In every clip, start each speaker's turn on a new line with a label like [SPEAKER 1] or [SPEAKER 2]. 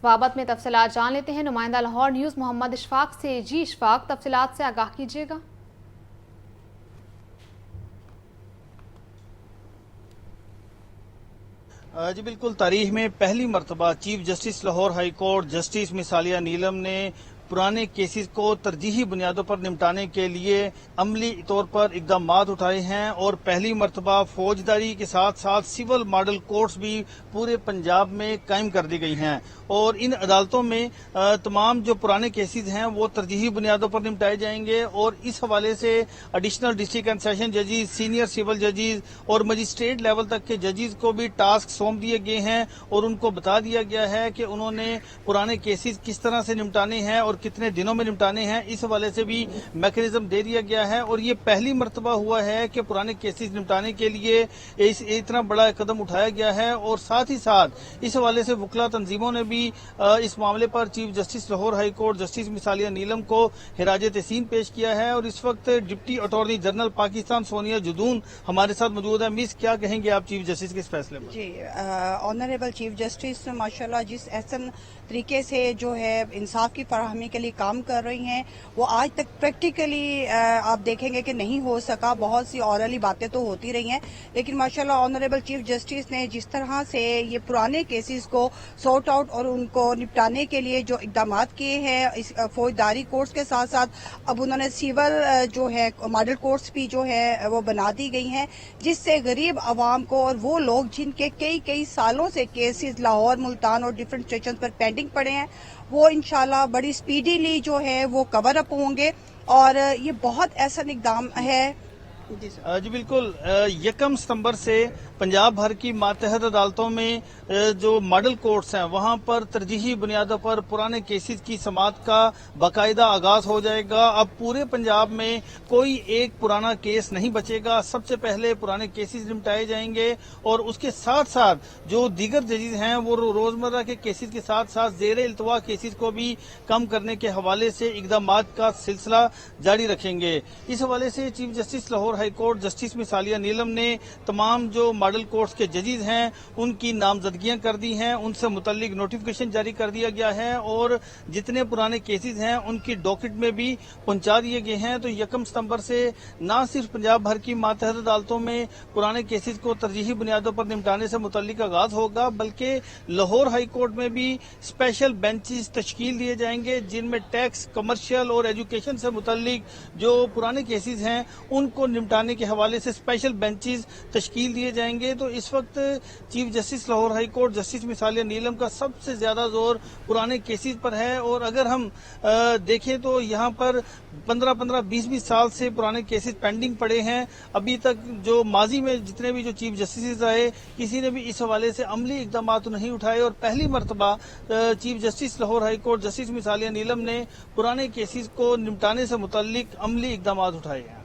[SPEAKER 1] बाबत में तफसीलात जान लेते हैं नुमाइंदा लाहौर न्यूज़ मोहम्मद इशफाक से। जी इशफाक, तफसीलात से आगाह कीजिएगा।
[SPEAKER 2] जी बिल्कुल, तारीख में पहली मरतबा chief justice Lahore high court justice मिसालिया नीलम ने पुराने केसेस को तरजीही बुनियादों पर निपटाने के लिए अमली तौर पर इकदाम उठाए हैं और पहली मरतबा फौजदारी के साथ साथ सिविल मॉडल कोर्ट्स भी पूरे पंजाब में कायम कर दी गई हैं और इन अदालतों में तमाम जो पुराने केसेस हैं वो तरजीही बुनियादों पर निपटाए जाएंगे और इस हवाले से एडिशनल डिस्ट्रिक्ट एंड सेशन जजेस, सीनियर सिविल जजेस और मजिस्ट्रेट लेवल तक के जजेस को भी टास्क सौंप दिए गए हैं और उनको बता दिया गया है कि उन्होंने पुराने केसेस किस तरह से निपटाने हैं और कितने दिनों में निपटाने हैं। इस हवाले से भी मैकेनिज्म दे दिया गया है और ये पहली मरतबा हुआ है कि पुराने केसेस निपटाने के लिए इतना बड़ा कदम उठाया गया है और साथ ही साथ इस हवाले से वकला तंजीमों ने भी इस मामले पर chief justice Lahore high court justice मिसालिया नीलम को हिराज तहसीन पेश किया है और इस वक्त deputy attorney general Pakistan Sonia जुदून हमारे साथ मौजूद है। मिस, क्या कहेंगे आप चीफ जस्टिस के इस फैसले पर?
[SPEAKER 3] जी, ऑनरेबल चीफ जस्टिस माशाल्लाह जिस एहसन तरीके से जो है इंसाफ की फराहमी के लिए काम कर रही हैं वो आज तक प्रैक्टिकली आप देखेंगे कि नहीं हो सका। बहुत सी ऑरली बातें तो होती रही हैं लेकिन माशाल्लाह ऑनरेबल चीफ जस्टिस ने जिस तरह से ये पुराने केसेस को सॉर्ट आउट और उनको निपटाने के लिए जो इकदाम किए हैं इस फौजदारी कोर्ट्स के साथ साथ अब उन्होंने सिविल जो है मॉडल कोर्ट्स भी जो है वो बना दी गई हैं जिससे गरीब आवाम को और वो लोग जिनके कई सालों से केसेस लाहौर, मुल्तान और डिफरेंट स्टेशन पर पेंडिंग पड़े हैं वो इंशाल्लाह बड़ी स्पीडीली जो है वो कवर अप होंगे और ये बहुत ऐसा इकदाम है।
[SPEAKER 2] जी बिल्कुल, 1 सितंबर से पंजाब भर की मातहत अदालतों में जो मॉडल कोर्ट्स हैं वहां पर तरजीही बुनियादों पर पुराने केसेस की समाअत का बाकायदा आगाज हो जाएगा। अब पूरे पंजाब में कोई एक पुराना केस नहीं बचेगा। सबसे पहले पुराने केसेस निपटाए जाएंगे और उसके साथ साथ जो दीगर जजेस हैं वो रोजमर्रा के केसेस के साथ साथ जेर इल्तवा केसेस को भी कम करने के हवाले से इकदाम का सिलसिला जारी रखेंगे। इस हवाले से chief justice Lahore high court justice मिसालिया नीलम ने तमाम जो मॉडल कोर्ट्स के जजेस हैं उनकी नामजदगियां कर दी हैं, उनसे मुतल्लिक नोटिफिकेशन जारी कर दिया गया है और जितने पुराने केसेस हैं उनकी डॉकेट में भी पहुंचा दिए गए हैं। तो 1 सितंबर से न सिर्फ पंजाब भर की मातहत अदालतों में पुराने केसेस को तरजीही बुनियादों पर निपटाने से मुतल्लिक आगाज होगा बल्कि लाहौर हाई कोर्ट में भी स्पेशल बेंचेस तश्कील दिए जाएंगे जिनमें टैक्स, कमर्शियल और एजुकेशन से मुतल्लिक जो पुराने केसेस हैं उनको निपटाने के हवाले से स्पेशल बेंचेस तश्कील दिए जाएंगे। तो इस वक्त chief justice Lahore high court justice मिसालिया नीलम का सबसे ज्यादा जोर पुराने केसेस पर है और अगर हम देखें तो यहाँ पर 15-15, 20-20 साल से पुराने केसेस पेंडिंग पड़े हैं। अभी तक जो माजी में जितने भी जो चीफ जस्टिस आए किसी ने भी इस हवाले से अमली इकदाम तो नहीं उठाए और पहली मरतबा chief justice Lahore high court justice मिसालिया नीलम ने पुराने केसेस को निपटाने से मुतल्लिक अमली इकदाम उठाए हैं।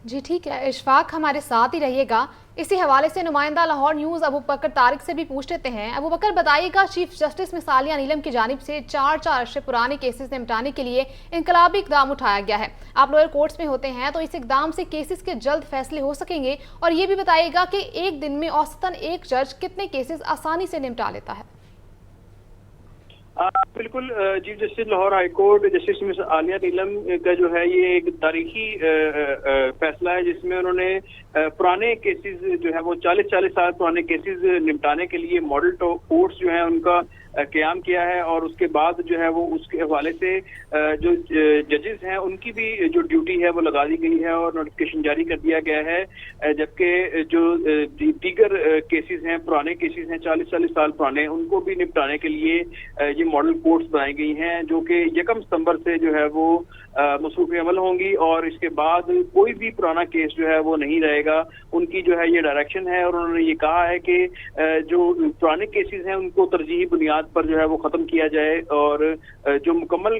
[SPEAKER 1] जी ठीक है इशफाक, हमारे साथ ही रहिएगा। इसी हवाले से नुमाइंदा लाहौर न्यूज़ अबू बकर तारिक से भी पूछ लेते हैं। अबू बकर, बताइएगा, चीफ जस्टिस मिसालिया नीलम की जानिब से 4 अरसे पुराने केसेस निपटाने के लिए इनकलाबी इकदाम उठाया गया है। आप लोअर कोर्ट्स में होते हैं तो इस इकदाम से केसेस के जल्द फैसले हो सकेंगे और ये भी बताइएगा कि एक दिन में औसतन एक जज कितने केसेस आसानी से निपटा लेता है?
[SPEAKER 4] बिल्कुल, chief justice Lahore high court justice मिसालिया नीलम का जो है ये एक तारीखी फैसला है जिसमें उन्होंने पुराने केसेस जो है वो 40-40 साल पुराने केसेस निपटाने के लिए मॉडल कोर्ट्स जो है उनका क़याम किया है और उसके बाद जो है वो उसके हवाले से जो जजेस हैं उनकी भी जो ड्यूटी है वो लगा दी गई है और नोटिफिकेशन जारी कर दिया गया है। जबकि जो दीगर केसेस हैं, पुराने केसेस हैं 40-40 साल पुराने, उनको भी निपटाने के लिए ये मॉडल कोर्ट्स बनाई गई हैं जो कि 1 सितंबर से जो है वो मसरूफ़ अमल होंगी और इसके बाद कोई भी पुराना केस जो है वो नहीं रहेगा। उनकी जो है ये डायरेक्शन है और उन्होंने ये कहा है कि जो पुराने केसेस हैं उनको तरजीही बुनियाद पर जो है वो खत्म किया जाए और जो मुकम्मल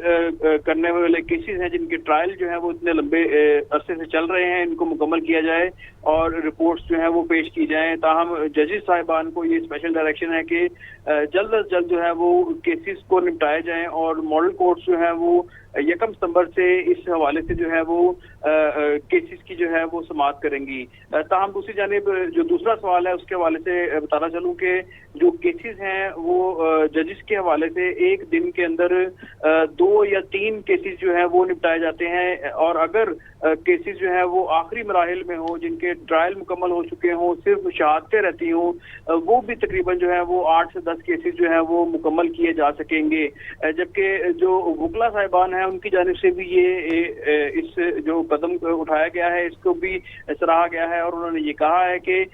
[SPEAKER 4] करने वाले केसेस हैं जिनके ट्रायल जो है वो इतने लंबे अरसे से चल रहे हैं इनको मुकम्मल किया जाए और रिपोर्ट्स जो है वो पेश की जाएं। ताहम जजेस साहिबान को ये स्पेशल डायरेक्शन है कि जल्द अज जल्द जो है वो केसेस को निपटाए जाएं और मॉडल कोर्ट्स जो है वो 1 सितंबर से इस हवाले से जो है वो केसेस की जो है वो समाअत करेंगी। ताहम दूसरी जानिब जो दूसरा सवाल है उसके हवाले से बताना चलूं कि जो केसेस हैं वो जजिस के हवाले से एक दिन के अंदर 2 या 3 केसेस जो है वो निपटाए जाते हैं, और अगर केसेस जो है वो आखिरी मराहिल में हो, जिनके ट्रायल मुकम्मल हो चुके हों, सिर्फ शहादतें रहती हों, वो भी तकरीबन जो है वो 8 से 10 केसेस जो है वो मुकम्मल किए जा सकेंगे। जबकि जो वकला साहिबान हैं उनकी जानिब से भी ये इस जो कदम उठाया गया है इसको भी सराहा गया है, और उन्होंने ये कहा है कि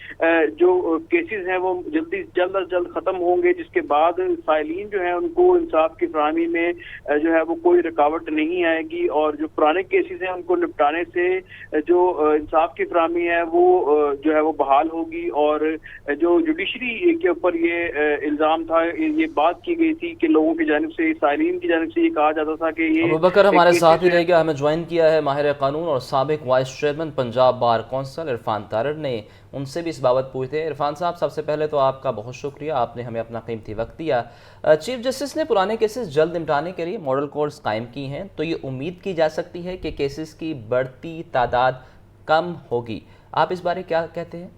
[SPEAKER 4] जो केसेस हैं वो जल्द अज जल्द खत्म होंगे, जिसके बाद साइलिन जो है उनको इंसाफ की फराहमी में जो है वो कोई रुकावट नहीं आएगी, और जो पुराने केसेस हैं उनको निपटाने से जो इंसाफ की फराहमी है वो जो है वो बहाल होगी। और जो जुडिशरी के ऊपर ये इल्जाम था, ये बात की गई थी कि लोगों की जानिब से, साइलिन की जानिब से ये कहा जाता था कि ये
[SPEAKER 5] अबूबकर हमारे साथ ही रहेगा। हमें ज्वाइन किया है माहिर कानून और साबिक vice chairman Punjab bar council Irfan Tarar ने, उनसे भी इस बाबत पूछते हैं। इरफान साहब, सबसे पहले तो आपका बहुत शुक्रिया, आपने हमें अपना कीमती वक्त दिया। चीफ जस्टिस ने पुराने केसेस जल्द निपटाने के लिए मॉडल कोर्ट्स कायम की हैं, तो ये उम्मीद की जा सकती है कि केसेस की बढ़ती तादाद कम होगी। आप इस बारे क्या कहते हैं?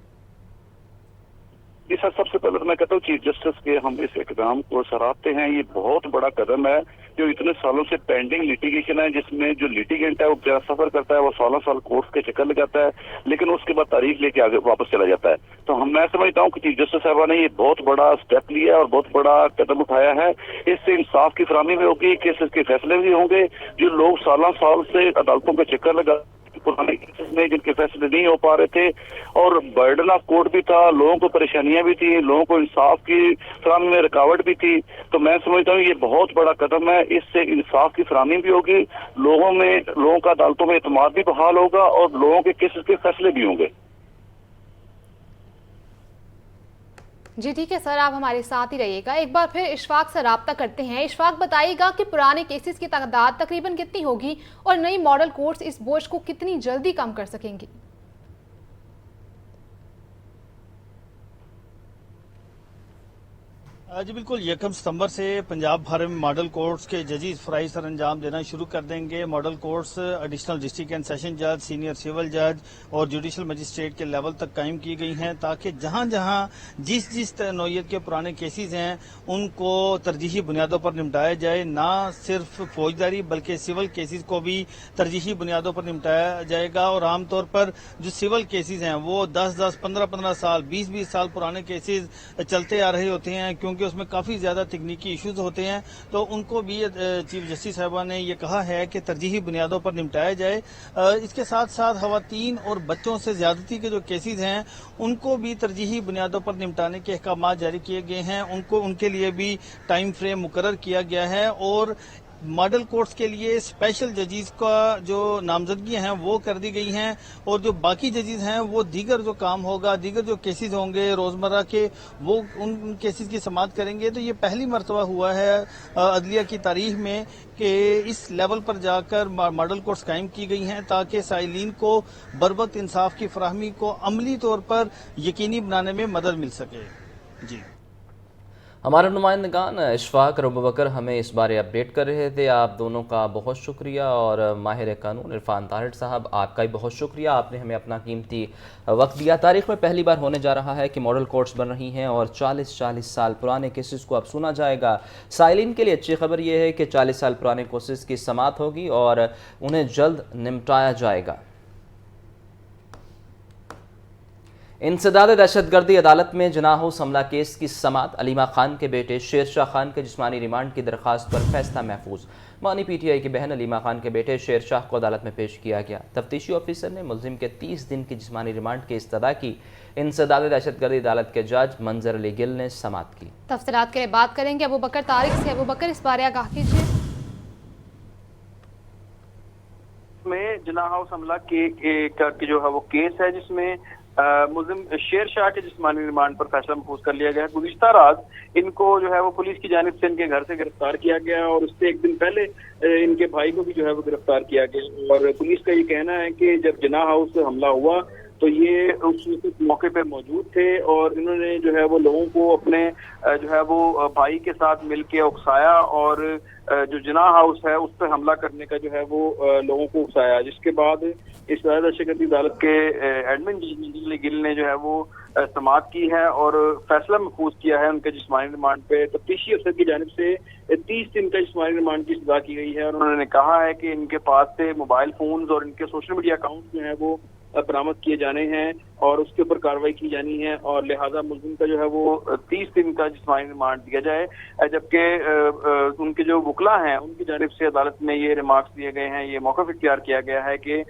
[SPEAKER 6] जी सर, सबसे पहले तो मैं कहता हूँ चीफ जस्टिस के हम इस इक़दाम को सराहते हैं। ये बहुत बड़ा कदम है, जो इतने सालों से पेंडिंग लिटिगेशन है, जिसमें जो लिटिगेंट है वो बेचारा सफर करता है, वो 16 साल कोर्ट के चक्कर लगाता है, लेकिन उसके बाद तारीख लेके आगे वापस चला जाता है। तो मैं समझता हूँ कि चीफ जस्टिस साहबा ने ये बहुत बड़ा स्टेप लिया है और बहुत बड़ा कदम उठाया है। इससे इंसाफ की फराहमी भी होगी, केसेस के फैसले भी होंगे। जो लोग सालों से अदालतों के चक्कर लगा पुराने केसेस में जिनके फैसले नहीं हो पा रहे थे, और बर्डन ऑफ कोर्ट भी था, लोगों को परेशानियां भी थी, लोगों को इंसाफ की फराहमी में रुकावट भी थी। तो मैं समझता हूँ ये बहुत बड़ा कदम है। इससे इंसाफ की फराहमी भी होगी, लोगों का अदालतों में एतमाद भी बहाल होगा, और लोगों के केसेस के फैसले भी होंगे।
[SPEAKER 1] जी ठीक है सर, आप हमारे साथ ही रहिएगा। एक बार फिर इशफाक से राब्ता करते हैं। इशफाक, बताइएगा कि पुराने केसेस की तादाद तकरीबन कितनी होगी और नई मॉडल कोर्ट्स इस बोझ को कितनी जल्दी कम कर सकेंगी?
[SPEAKER 2] जी बिल्कुल, 1 सितंबर से पंजाब भर में मॉडल कोर्ट्स के जजेस फराई सर अंजाम देना शुरू कर देंगे। Model courts additional district and session जज, सीनियर सिविल जज और जुडिशल मजिस्ट्रेट के लेवल तक कायम की गई हैं, ताकि जहां जहां जिस नौयत के पुराने केसेस हैं उनको तरजीही बुनियादों पर निपटाया जाए। ना सिर्फ फौजदारी बल्कि सिविल केसेस को भी तरजीही बुनियादों पर निपटाया जाएगा। और आमतौर पर जो सिविल केसेस हैं वो 10-10, 15-15 साल, 20-20 साल पुराने केसेस चलते आ रहे होते हैं, क्योंकि उसमें काफी ज्यादा तकनीकी इश्यूज होते हैं। तो उनको भी चीफ जस्टिस साहबा ने ये कहा है कि तरजीही बुनियादों पर निपटाया जाए। इसके साथ साथ खवातीन और बच्चों से ज्यादती के जो केसेस हैं उनको भी तरजीही बुनियादों पर निपटाने के अहकाम जारी किए गए हैं। उनके लिए भी टाइम फ्रेम मुकर्रर किया गया है, और मॉडल कोर्ट्स के लिए स्पेशल जजेस का जो नामजदगी हैं वो कर दी गई हैं, और जो बाकी जजेस हैं वो दीगर जो काम होगा, दीगर जो केसेस होंगे रोजमर्रा के, वो उन केसेस की समाअत करेंगे। तो ये पहली मरतबा हुआ है अदलिया की तारीख में कि इस लेवल पर जाकर मॉडल कोर्ट्स कायम की गई हैं, ताकि साइलिन को बरवक्त इंसाफ की फराहमी को अमली तौर पर यकीनी बनाने में मदद मिल सके। जी,
[SPEAKER 5] हमारे नुमाइंदगान इशफाक और अबूबकर हमें इस बारे अपडेट कर रहे थे। आप दोनों का बहुत शुक्रिया, और माहिर कानून इरफान तारड़ साहब, आपका भी बहुत शुक्रिया, आपने हमें अपना कीमती वक्त दिया। तारीख में पहली बार होने जा रहा है कि मॉडल कोर्ट्स बन रही हैं और 40-40 साल पुराने केसेस को अब सुना जाएगा। साइलिन के लिए अच्छी खबर यह है कि 40 साल पुराने केसेस की समाअत होगी और उन्हें जल्द निपटाया जाएगा। इंसदाद दहशतगर्दी अदालत में जनाह हमला केस की समाअत। अलीमा खान के बेटे शेरशाह खान के जिस्मानी रिमांड की दरख्वास्त पर फैसला महफूज। मानी पीटीआई की बहन अलीमा खान के बेटे शेरशाह को अदालत में पेश किया गया। तफ्तीशी ऑफिसर ने मुलजिम के 30 दिन की जिस्मानी रिमांड की इस्तदा की। इंसदाद दहशतगर्दी अदालत के जज मंजर अली गिल ने समाअत की।
[SPEAKER 1] तफसीलात के लिए बात करेंगे अबूबकर तारिक से। अबूबकर, इस बारे आगाह कीजिए।
[SPEAKER 4] में जनाह हमला के जो है वो केस है, जिसमें मुलजिम शेर शाह के जिस्मानी रिमांड पर फैसला महफूज कर लिया गया है। गुज़िश्ता रात इनको जो है वो पुलिस की जानिब से इनके घर से गिरफ्तार किया गया, और उससे एक दिन पहले इनके भाई को भी जो है वो गिरफ्तार किया गया। और पुलिस का ये कहना है कि जब जिन्ना हाउस से हमला हुआ तो ये उस मौके पे मौजूद थे, और इन्होंने जो है वो लोगों को अपने जो है वो भाई के साथ मिलके उकसाया, और जो जिन्ना हाउस है उस पर हमला करने का जो है वो लोगों को उकसाया। जिसके बाद इस दहशतगर्दी अदालत के एडमिन जज गिल ने जो है वो سماعت کی ہے اور فیصلہ محفوظ کیا ہے ان کے جسمانی ریمانڈ پہ. تفتیشی افسر کی جانب سے 30 دن کا جسمانی ریمانڈ کی سزا کی گئی ہے اور انہوں نے کہا ہے کہ ان کے پاس سے موبائل فونز اور ان کے سوشل میڈیا اکاؤنٹ جو ہیں وہ برآمد کیے جانے ہیں اور اس کے اوپر کارروائی کی جانی ہے اور لہذا ملزم کا جو ہے وہ 30 دن کا جسمانی ریمانڈ دیا جائے. جبکہ ان کے جو وکلا ہیں ان کی جانب سے عدالت میں یہ ریمارکس دیے گئے ہیں, یہ موقف اختیار کیا گیا ہے کہ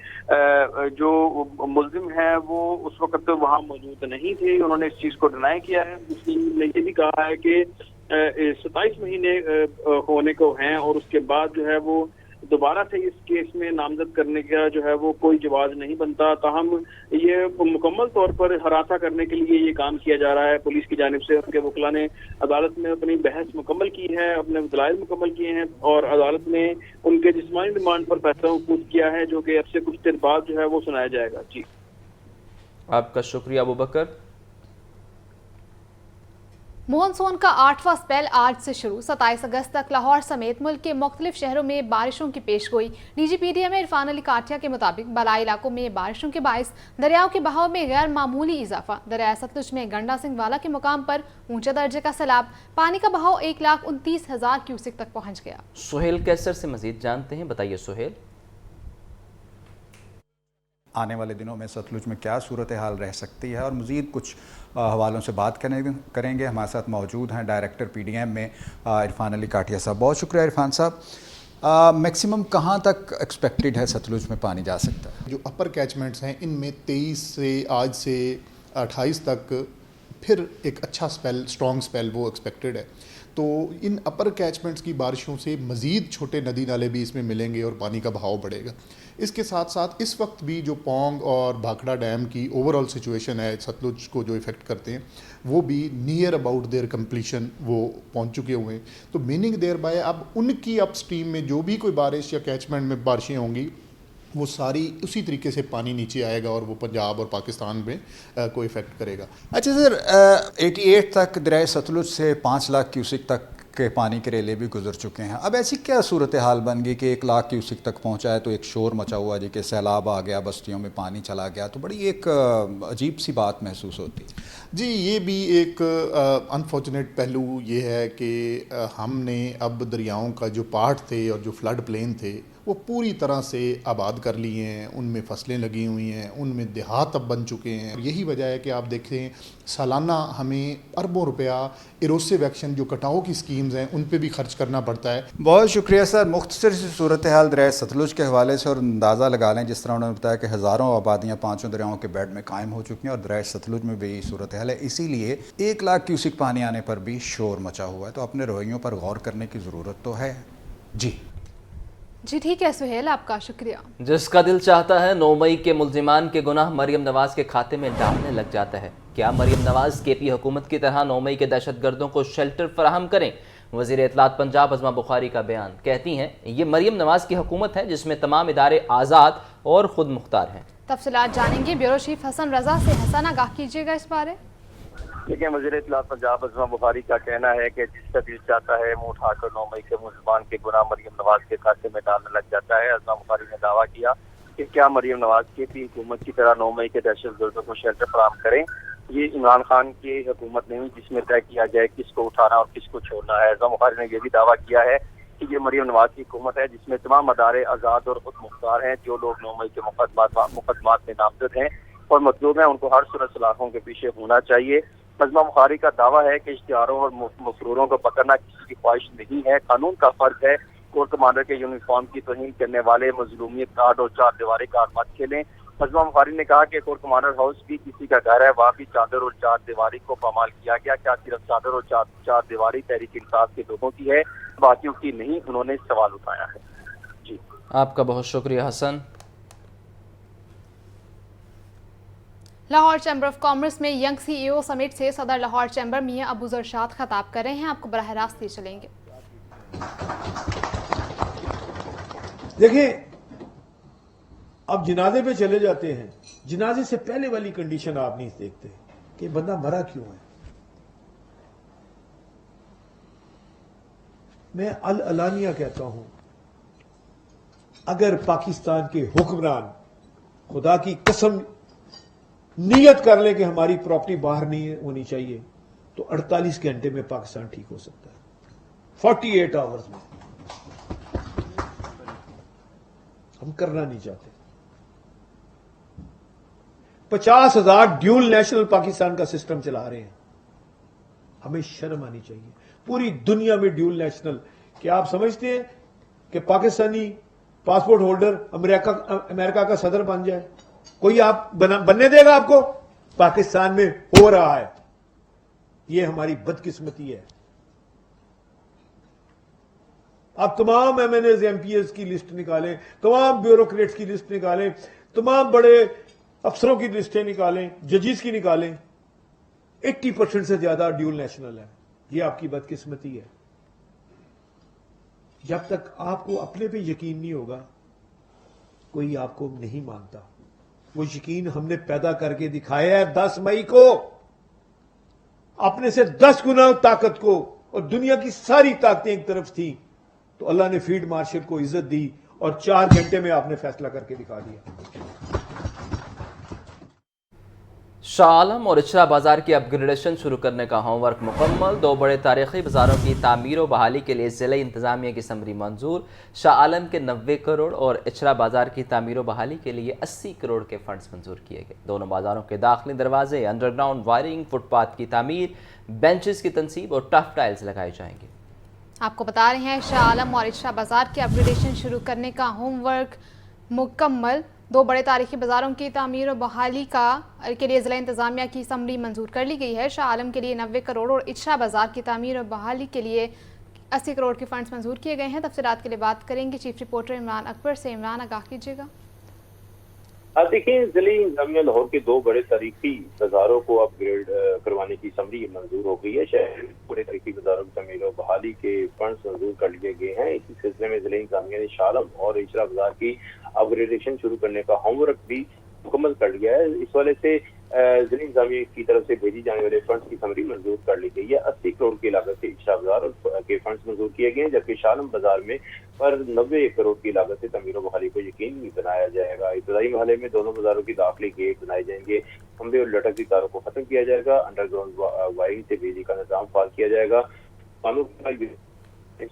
[SPEAKER 4] جو ملزم ہیں وہ اس وقت وہاں موجود نہیں تھے. انہوں نے اس چیز کو ڈینائی کیا ہے. مسلم نے یہ بھی کہا ہے کہ 27 مہینے ہونے کو ہیں اور اس کے بعد جو ہے وہ دوبارہ سے اس کیس میں نامزد کرنے کا جو ہے وہ کوئی جواز نہیں بنتا. تاہم یہ مکمل طور پر ہراساں کرنے کے لیے یہ کام کیا جا رہا ہے پولیس کی جانب سے. ان کے وکلا نے عدالت میں اپنی بحث مکمل کی ہے, اپنے دلائل مکمل کیے ہیں اور عدالت نے ان کے جسمانی ریمانڈ پر فیصلہ محفوظ کیا ہے جو کہ اب سے کچھ دیر بعد جو ہے وہ سنایا جائے گا. جی
[SPEAKER 5] آپ کا شکریہ ابوبکر.
[SPEAKER 1] مونسون کا 8واں اسپیل آج سے شروع. 27 اگست تک لاہور سمیت ملک کے مختلف شہروں میں بارشوں کی پیش گوئی. D G P D M Irfan Ali Kathia کے مطابق بالائی علاقوں میں بارشوں کے باعث دریاؤں کے بہاؤ میں غیر معمولی اضافہ. دریائے ستلج میں گنڈا سنگھ والا کے مقام پر اونچے درجے کا سیلاب. پانی کا بہاؤ 1,29,000 کیوسک تک پہنچ گیا.
[SPEAKER 5] سہیل کیسر سے مزید جانتے ہیں. بتائیے سہیل.
[SPEAKER 7] آنے والے دنوں میں ستلج میں کیا صورتحال رہ سکتی ہے اور مزید کچھ حوالوں سے بات کریں گے. ہمارے ساتھ موجود ہیں ڈائریکٹر پی ڈی ایم میں عرفان علی کاٹیا صاحب. بہت شکریہ عرفان صاحب. میکسیمم کہاں تک ایکسپیکٹڈ ہے ستلج میں پانی جا سکتا ہے؟
[SPEAKER 8] جو اپر کیچمنٹس ہیں ان میں 23 سے آج سے 28 تک پھر ایک اچھا سپیل, اسٹرانگ سپیل وہ ایکسپیکٹڈ ہے. تو ان اپر کیچمنٹس کی بارشوں سے مزید چھوٹے ندی نالے بھی اس میں ملیں گے اور پانی کا بہاؤ بڑھے گا. اس کے ساتھ ساتھ اس وقت بھی جو پونگ اور بھاکڑا ڈیم کی اوور آل سچویشن ہے ستلج کو جو افیکٹ کرتے ہیں وہ بھی نیئر اباؤٹ دیئر کمپلیشن وہ پہنچ چکے ہوئے ہیں. تو میننگ دیر بائی اب ان کی اپ اسٹریم میں جو بھی کوئی بارش یا کیچمنٹ میں بارشیں ہوں گی وہ ساری اسی طریقے سے پانی نیچے آئے گا اور وہ پنجاب اور پاکستان میں کو افیکٹ کرے گا.
[SPEAKER 7] اچھا سر, 88 تک دریائے ستلج سے 5 لاکھ کیوسک تک کے پانی کے ریلے بھی گزر چکے ہیں. اب ایسی کیا صورتحال بن گئی کہ 1 لاکھ کیوسک تک پہنچا ہے تو ایک شور مچا ہوا جی کہ سیلاب آ گیا, بستیوں میں پانی چلا گیا, تو بڑی ایک عجیب سی بات محسوس ہوتی ہے.
[SPEAKER 8] جی یہ بھی ایک انفارچونیٹ پہلو یہ ہے کہ ہم نے اب دریاؤں کا جو پارٹ تھے اور جو فلڈ پلین تھے وہ پوری طرح سے آباد کر لیے ہیں, ان میں فصلیں لگی ہوئی ہیں, ان میں دیہات اب بن چکے ہیں. یہی وجہ ہے کہ آپ دیکھیں سالانہ ہمیں اربوں روپیہ ایروسیو ایکشن جو کٹاؤ کی سکیمز ہیں ان پہ بھی خرچ کرنا پڑتا ہے.
[SPEAKER 7] بہت شکریہ سر. مختصر سی صورتحال دریائے ستلج کے حوالے سے اور اندازہ لگا لیں جس طرح انہوں نے بتایا کہ ہزاروں آبادیاں 5 دریاؤں کے بیڈ میں قائم ہو چکی ہیں اور دریائے ستلج میں بھی یہی صورتحال ہے. اسی لیے 1 لاکھ کیوسک پانی آنے پر بھی شور مچا ہوا ہے. تو اپنے رویوں پر غور کرنے کی ضرورت تو ہے. جی
[SPEAKER 1] ٹھیک ہے سہیل, آپ کا شکریہ.
[SPEAKER 5] جس کا دل چاہتا ہے 9 مئی کے ملزمان کے گناہ مریم نواز کے کھاتے میں ڈالنے لگ جاتا ہے. کیا مریم نواز کے پی حکومت کی طرح 9 مئی کے دہشت گردوں کو شیلٹر فراہم کریں؟ وزیر اطلاعات پنجاب عظمہ بخاری کا بیان. کہتی ہیں یہ مریم نواز کی حکومت ہے جس میں تمام ادارے آزاد اور خود مختار ہیں.
[SPEAKER 1] تفصیلات جانیں گے بیورو چیف حسن رضا سے. حسن آگاہ کیجیے گا اس بارے.
[SPEAKER 9] لیکن وزیر اطلاعات پنجاب عظمہ بخاری کا کہنا ہے کہ جس کا دل چاہتا ہے منہ اٹھا کر 9 مئی کے ملزمان کے گناہ مریم نواز کے کھاتے میں ڈالنے لگ جاتا ہے. عظمہ بخاری نے دعویٰ کیا کہ کیا مریم نواز کی بھی حکومت کی طرح 9 مئی کے دہشت گردوں کو شیلٹر فراہم کریں. یہ عمران خان کی حکومت نہیں جس میں طے کیا جائے کس کو اٹھانا اور کس کو چھوڑنا ہے. عظمہ بخاری نے یہ بھی دعویٰ کیا ہے کہ یہ مریم نواز کی حکومت ہے جس میں تمام ادارے آزاد اور خود مختار ہیں. جو لوگ 9 مئی کے مقدمات میں نامزد ہیں اور مطلوب ہیں ان کو ہر صورت سلاخوں کے پیچھے ہونا چاہیے. عظمہ بخاری کا دعویٰ ہے کہ اشتہاروں اور مسروروں کو پکڑنا کسی کی خواہش نہیں ہے. قانون کا فرض ہے کور کمانڈر کے یونیفارم کی توہین کرنے والے مظلومیت کارڈ اور 4 دیواری کارڈ مت کھیلیں. عظمہ بخاری نے کہا کہ کور کمانڈر ہاؤس بھی کسی کا گھر ہے, وہاں بھی چادر اور 4 دیواری کو پامال کیا گیا. کیا صرف چادر اور 4 دیواری تحریک انصاف کے لوگوں کی ہے, باقیوں کی نہیں؟ انہوں نے سوال اٹھایا ہے. جی
[SPEAKER 5] آپ کا بہت شکریہ حسن.
[SPEAKER 1] لاہور چیمبر آف کامرس میں ینگ سی ای او سمٹ سے صدر لاہور چیمبر میاں ابو زرشاد خطاب کر رہے ہیں. آپ کو براہ راست لے چلیں گے.
[SPEAKER 10] دیکھیں اب جنازے پہ چلے جاتے ہیں, جنازے سے پہلے والی کنڈیشن آپ نہیں دیکھتے کہ بندہ مرا کیوں ہے. میں العلانیہ کہتا ہوں اگر پاکستان کے حکمران خدا کی قسم नीयत कर ले कि हमारी प्रॉपर्टी बाहर नहीं होनी चाहिए, तो 48 घंटे में पाकिस्तान ठीक हो सकता है, 48 आवर्स में। हम करना नहीं चाहते। 50,000 ड्यूल नेशनल पाकिस्तान का सिस्टम चला रहे हैं, हमें शर्म आनी चाहिए। पूरी दुनिया में ड्यूल नेशनल, क्या आप समझते हैं कि पाकिस्तानी पासपोर्ट होल्डर अमेरिका का सदर बन जाए? कोई आप बनने देगा आपको? पाकिस्तान में हो रहा है। ये हमारी बदकिस्मती है। आप तमाम एमएनएस एमपीएस की लिस्ट निकालें, तमाम ब्यूरोक्रेट्स की लिस्ट निकालें, तमाम बड़े अफसरों की लिस्टें निकालें, जजेस की निकालें, 80% से ज्यादा ड्यूल नेशनल है। ये आपकी बदकिस्मती है। जब तक आपको अपने पे यकीन नहीं होगा, कोई आपको नहीं मानता। वो यकीन हमने पैदा करके दिखाया है 10 मई को, अपने से 10 गुना ताकत को, और दुनिया की सारी ताकतें एक तरफ थी, तो अल्लाह ने फील्ड मार्शल को इज्जत दी और 4 घंटे में आपने फैसला करके दिखा दिया।
[SPEAKER 5] शाह आलम और इचरा बाजार की अपग्रेडेशन शुरू करने का होमवर्क मुकम्मल। 2 बड़े तारीखी बाजारों की तामीर और बहाली के लिए ज़िला इंतजामिया की समरी मंजूर। शाह आलम के 90 करोड़ और इचरा बाजार की तामीर और बहाली के लिए 80 करोड़ के फंड्स मंजूर किए गए। दोनों बाजारों के दाखिली दरवाजे, अंडरग्राउंड वायरिंग, फुटपाथ की तामीर, बेंचेस की तनसीब और टफ टाइल्स लगाए जाएंगे।
[SPEAKER 1] आपको बता रहे हैं शाह आलम और इचरा बाजार के अपग्रेडेशन शुरू करने का होमवर्क मुकम्मल। 2 बड़े तारीखी बाजारों की तामीर और बहाली के लिए ज़िला इंतजामिया की समरी मंजूर कर ली गई है। शाह आलम के लिए 90 करोड़ और इचरा बाजार की तामीर और बहाली के लिए 80 करोड़ के फंड्स मंजूर किए गए हैं। तफसीलात के लिए बात करेंगे चीफ रिपोर्टर इमरान अकबर से। इमरान, आगाह कीजिएगा।
[SPEAKER 11] देखिए, ज़िला इंतजामिया लाहौर के 2 बड़े तारीखी बाजारों को अपग्रेड करवाने की समरी मंजूर हो गई है। शहर में बड़े तारीखी बाजारों की तमीर और बहाली के फंड्स मंजूर कर लिए गए हैं। इसी सिलसिले में ज़िला इंतजामिया ने शाह आलम और इचरा बाजार की अपग्रेडेशन शुरू करने का होमवर्क भी मुकम्मल कर लिया है। इस वाले से ज़िला इंतजामिया की तरफ से भेजी जाने वाले फंड्स की समरी मंजूर कर ली गई है। 80 करोड़ की लागत से इचरा बाजार के फंड्स मंजूर किए गए हैं, जबकि शाह आलम बाजार में पर 90 करोड़ की लागत से तमीर बहाली को यकीनी बनाया जाएगा। इब्तदाई मरहले में दोनों बाजारों की दाखिली गेट बनाए जाएंगे, खंबे और लटकती तारों को खत्म किया जाएगा, अंडरग्राउंड वायरिंग से बिजली का निजाम फाल किया जाएगा, कानून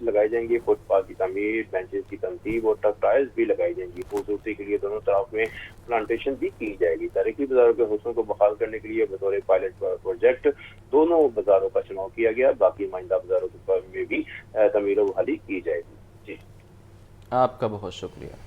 [SPEAKER 11] लगाई जाएंगी, फुटपाथ की तमीर, बेंचेस की तनसीब और टफ टाइल्स भी लगाई जाएंगी। खूबसूरती के लिए दोनों तरफ में प्लांटेशन भी की जाएगी। तारीखी बाजारों के हुस्न को बहाल करने के लिए बतौर पायलट प्रोजेक्ट दोनों बाजारों का चुनाव किया गया। बाकी माइंदा बाजारों में भी तमीर बहाली की जाएगी। जी,
[SPEAKER 5] आपका बहुत शुक्रिया।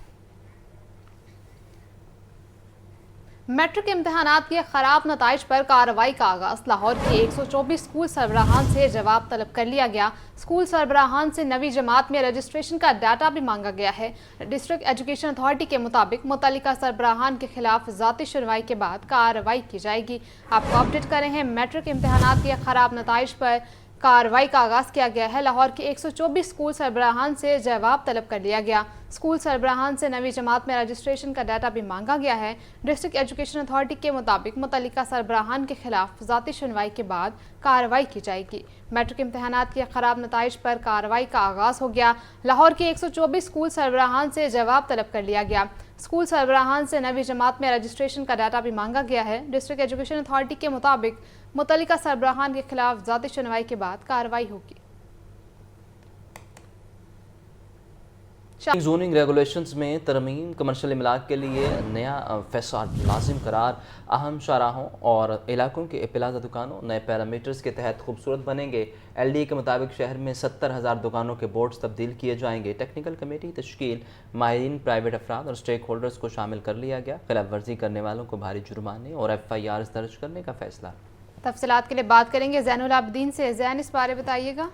[SPEAKER 1] मैट्रिक इम्तहानात के खराब नताइज पर कार्रवाई का आगाज। लाहौर के 124 स्कूल सरबराहान से जवाब तलब कर लिया गया। स्कूल सरबराहान से नवी जमात में रजिस्ट्रेशन का डाटा भी मांगा गया है। डिस्ट्रिक्ट एजुकेशन अथॉरिटी के मुताबिक मुतल्लिका सरबराहान के खिलाफ ज़ाती सुनवाई के बाद कार्रवाई की जाएगी। आपको अपडेट कर रहे हैं, मैट्रिक इम्तहानात के खराब नताइज पर कार्रवाई का आगाज़ किया गया है। लाहौर के 124 स्कूल सरबराहान से जवाब तलब कर लिया गया। स्कूल सरबराहान से नवी जमात में रजिस्ट्रेशन का डाटा भी मांगा गया है। डिस्ट्रिक्ट एजुकेशन अथॉरिटी के मुताबिक मुतल्लिका सरबराहान के खिलाफ ज़ाती सुनवाई के बाद कार्रवाई की जाएगी। मैट्रिक इम्तहानात के खराब नताइज पर कार्रवाई का आगाज़ हो गया। लाहौर के 124 स्कूल सरबराहान से जवाब तलब कर लिया गया। स्कूल सरबराहान से नवी जमात में रजिस्ट्रेशन का डाटा भी मांगा गया है। डिस्ट्रिक्ट एजुकेशन अथॉरिटी के मुताबिक मुतल्लिका सरबराहान के खिलाफ ज़ाती सुनवाई के बाद कार्रवाई होगी।
[SPEAKER 5] जोनिंग रेगुलेशंस में तरमीम, कमर्शियल इमलाक के लिए नया फैसाद लाजिम करार, अहम शाहराहों और इलाकों के प्लाजा दुकानों नए पैरामीटर्स के तहत खूबसूरत बनेंगे। LDA के मुताबिक शहर में 70,000 दुकानों के बोर्ड्स तब्दील किए जाएंगे। टेक्निकल कमेटी तश्कील, माहिरीन, प्राइवेट अफराद और स्टेक होल्डर्स को शामिल कर लिया गया। खिलाफ वर्जी करने वालों को भारी जुर्माने और FIRs दर्ज करने का फैसला।
[SPEAKER 1] तफसीलात के लिए बात करेंगे ज़ैनुल आबदीन से। ज़ैन, इस बारे बताइएगा।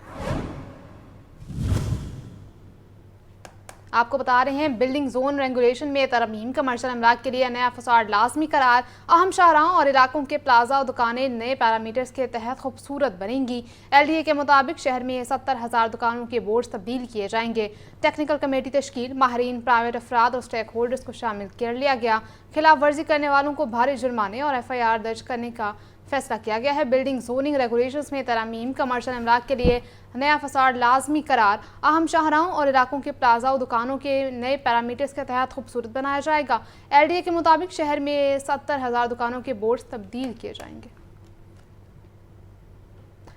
[SPEAKER 1] आपको बता रहे हैं, बिल्डिंग जोन रेगुलेशन में तरमीम, कमर्शियल अमलाक के लिए नया फसाड लाजमी करार, अहम शाहराहों और इलाकों के प्लाजा और दुकानें नए पैरामीटर्स के तहत खूबसूरत बनेंगी। LDA के मुताबिक शहर में 70,000 दुकानों के बोर्ड तब्दील किए जाएंगे। टेक्निकल कमेटी तश्कील, माहिरीन, प्राइवेट अफराद और स्टेक होल्डर्स को शामिल कर लिया गया। खिलाफ वर्जी करने वालों को भारी जुर्माने और FIR दर्ज करने का फैसला किया गया है। बिल्डिंग जोनिंग रेगुलेशंस में तरमीम, कमर्शियल इमलाक के लिए नया फसाड लाजमी करार, अहम शाहराहों और इलाकों के प्लाजा और दुकानों के नए पैरामीटर्स के तहत खूबसूरत बनाया जाएगा। LDA के मुताबिक शहर में 70,000 दुकानों के बोर्ड्स तब्दील किए जाएंगे।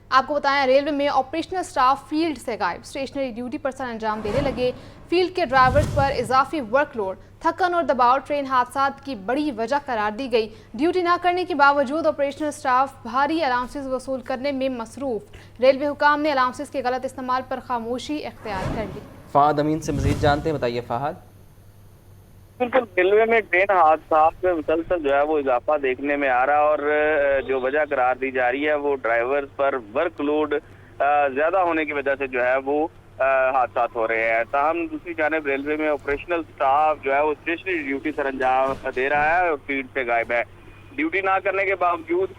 [SPEAKER 1] आपको बताएं, रेलवे में ऑपरेशनल स्टाफ फील्ड से गायब, स्टेशनरी ड्यूटी पर सर अंजाम देने लगे। फील्ड के ड्राइवर्स पर इजाफी वर्कलोड, थकन और दबाव ट्रेन हादसात की बड़ी वजह करार दी गई। ड्यूटी न करने के बावजूद ऑपरेशनल स्टाफ भारी अलाउंसेस वसूल करने में मसरूफ। रेलवे हुकाम ने अलाउंसेस के गलत इस्तेमाल पर खामोशी इख्तियार कर ली।
[SPEAKER 5] फहद अमीन से मजीद जानते हैं, बताइए फहद।
[SPEAKER 9] बिल्कुल, रेलवे में ट्रेन हादसात में मुसलसल जो है वो इजाफा देखने में आ रहा है और जो वजह करार दी जा रही है वो ड्राइवर्स पर वर्कलोड ज्यादा होने की वजह से जो है वो हादसात हो रहे हैं। ताहम दूसरी जानिब रेलवे में ऑपरेशनल स्टाफ जो है वो स्टेशनरी ड्यूटी सर अंजाम दे रहा है और फील्ड से गायब है। ड्यूटी ना करने के बावजूद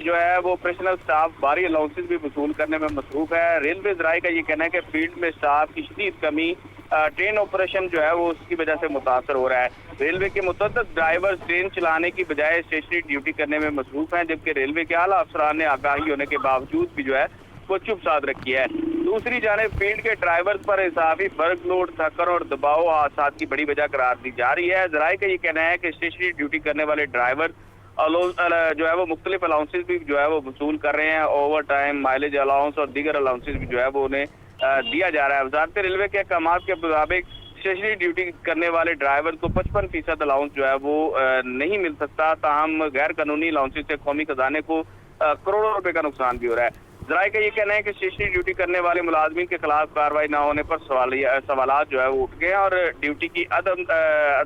[SPEAKER 9] जो है वो ऑपरेशनल स्टाफ भारी अलाउंसेस भी वसूल करने में मसरूफ है। रेलवे ज़राए का ये कहना है कि फील्ड में स्टाफ की शदीद कमी ट्रेन ऑपरेशन जो है वो उसकी वजह से मुतासर हो रहा है। रेलवे के मुतअद्दिद ड्राइवर ट्रेन चलाने की बजाय स्टेशनरी ड्यूटी करने में मसरूफ हैं, जबकि रेलवे के आला अफसरान ने आगाही होने के बावजूद भी जो है वो चुप साध रखी है। दूसरी जानिब फील्ड के ड्राइवर्स पर इजाफी वर्कलोड, थकन और दबाव हादसात की बड़ी वजह करार दी जा रही है। ज़राए का ये कहना है कि स्टेशनरी ड्यूटी करने वाले ड्राइवर जो है वो मुख्तलिफ अलाउंसेस भी जो है वो वसूल कर रहे हैं। ओवर टाइम, माइलेज अलाउंस और दीगर अलाउंसेस भी जो है वो उन्हें दिया जा रहा है। वजारत रेलवे के अहकामात के मुताबिक स्टेशनरी ड्यूटी करने वाले ड्राइवर को 55% अलाउंस जो है वो नहीं मिल सकता। ताहम गैर कानूनी अलाउंसेस से कौमी खजाने को करोड़ों रुपए का नुकसान भी हो रहा है। ज़राए का ये कहना है कि स्टेशनरी ड्यूटी करने वाले मुलाजमीन के खिलाफ कार्रवाई न होने पर सवालात जो है वो उठ गए हैं और ड्यूटी की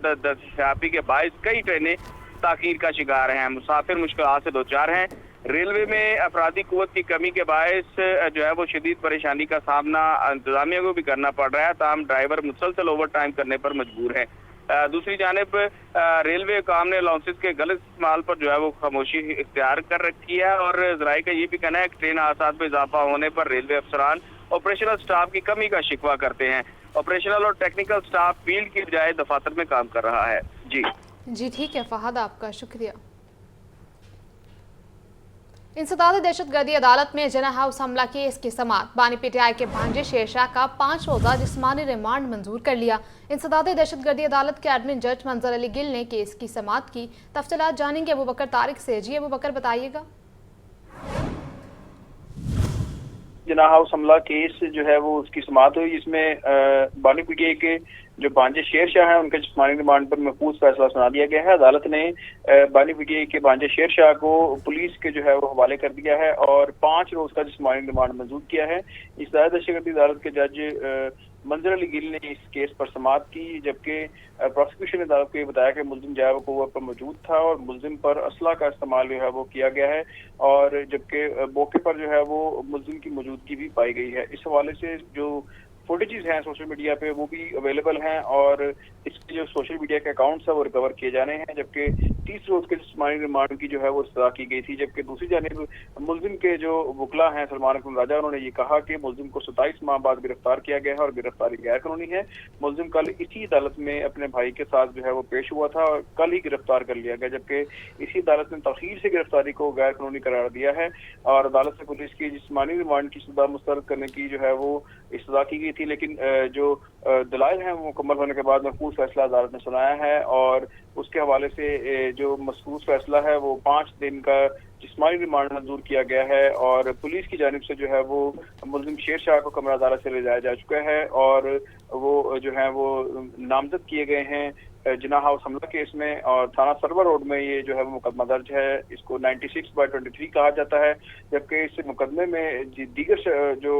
[SPEAKER 9] दस्तयाबी के बायस कई ट्रेनें ताखीर का शिकार हैं। मुसाफिर मुश्किलात से दो चार हैं। रेलवे में अफरादी कुव्वत की कमी के बायस जो है वो शदीद परेशानी का सामना इंतजामिया को भी करना पड़ रहा है। ताहम ड्राइवर मुसलसल ओवर टाइम करने पर मजबूर है। दूसरी जानिब रेलवे काम ने अलाउंसेस के गलत इस्तेमाल पर जो है वो खामोशी इख्तियार कर रखी है और ज़राए का ये भी कहना है कि ट्रेन हादसात में इजाफा होने पर रेलवे अफसरान ऑपरेशनल स्टाफ की कमी का शिकवा करते हैं। ऑपरेशनल और टेक्निकल स्टाफ फील्ड की बजाय दफातर में काम कर रहा है। जी
[SPEAKER 1] ठीक है फहद, आपका शुक्रिया। इंसदाद दहशतगर्दी अदालत में जना हाउस हमला केस की समाअत, बानी PTI के भांजे शेरशाह का 5 रोज़ा जिस्मानी रिमांड मंजूर कर लिया। इंसदाद दहशतगर्दी अदालत के एडमिन जज मंजर अली गिल ने केस की समाअत की। तफसीलात जानेंगे अबू बकर तारिक से। जी अबू बकर, बताइएगा।
[SPEAKER 4] जना हाउस हमला केस जो है वो उसकी समाअत हुई, जिसमें बानी PTI के जो भांजे शेरशाह हैं उनके जिस्मानी रिमांड पर महफूज फैसला सुना दिया गया है। अदालत ने बानी PTI के भांजे शेरशाह को पुलिस के जो है वो हवाले कर दिया है और 5 रोज का जिस्मानी रिमांड मंजूर किया है। इस दहशतगर्दी अदालत के जज मंजर अली गिल ने इस केस पर समाअत की, जबकि प्रोसिक्यूशन ने अदालत को ये बताया कि मुल्जिम जो है वो कुव्वा पर मौजूद था और मुल्जिम पर असला का इस्तेमाल जो है वो किया गया है और जबकि मौके पर जो है वो मुल्जिम की मौजूदगी भी पाई गई है। इस हवाले से जो फुटेजेस हैं सोशल मीडिया पे वो भी अवेलेबल हैं और इसके जो सोशल मीडिया के अकाउंट्स हैं वो रिकवर किए जाने हैं, जबकि 30 रोज के जिस्मानी रिमांड की जो है वो सजा की गई थी। जबकि दूसरी जानिब मुल्जिम के जो वकला हैं सलमान अकरम राजा, उन्होंने ये कहा कि मुल्जिम को 27 माह बाद गिरफ्तार किया गया है और गिरफ्तारी गैर कानूनी है। मुल्जिम कल इसी अदालत में अपने भाई के साथ जो है वो पेश हुआ था और कल ही गिरफ्तार कर लिया गया, जबकि इसी अदालत ने तखीर से गिरफ्तारी को गैर कानूनी करार दिया है और अदालत से पुलिस की जिस्मानी रिमांड की सजा मुस्तरद करने की जो है वो सजा की गई थी। लेकिन जो दलाइल हैं वो मुकम्मल होने के बाद महफूज फैसला अदालत ने सुनाया है और उसके हवाले से जो महफूज फैसला है वो 5 दिन का जिस्मानी रिमांड मंजूर किया गया है और पुलिस की जानिब से जो है वो मुल्जिम शेरशाह को कमरा अदालत से ले जाया जा चुका है और वो जो है वो नामजद किए गए हैं जिना हाउस हमला केस में और थाना सरवर रोड में ये जो है वो मुकदमा दर्ज है। इसको 96/23 कहा जाता है, जबकि इस मुकदमे में दीगर जो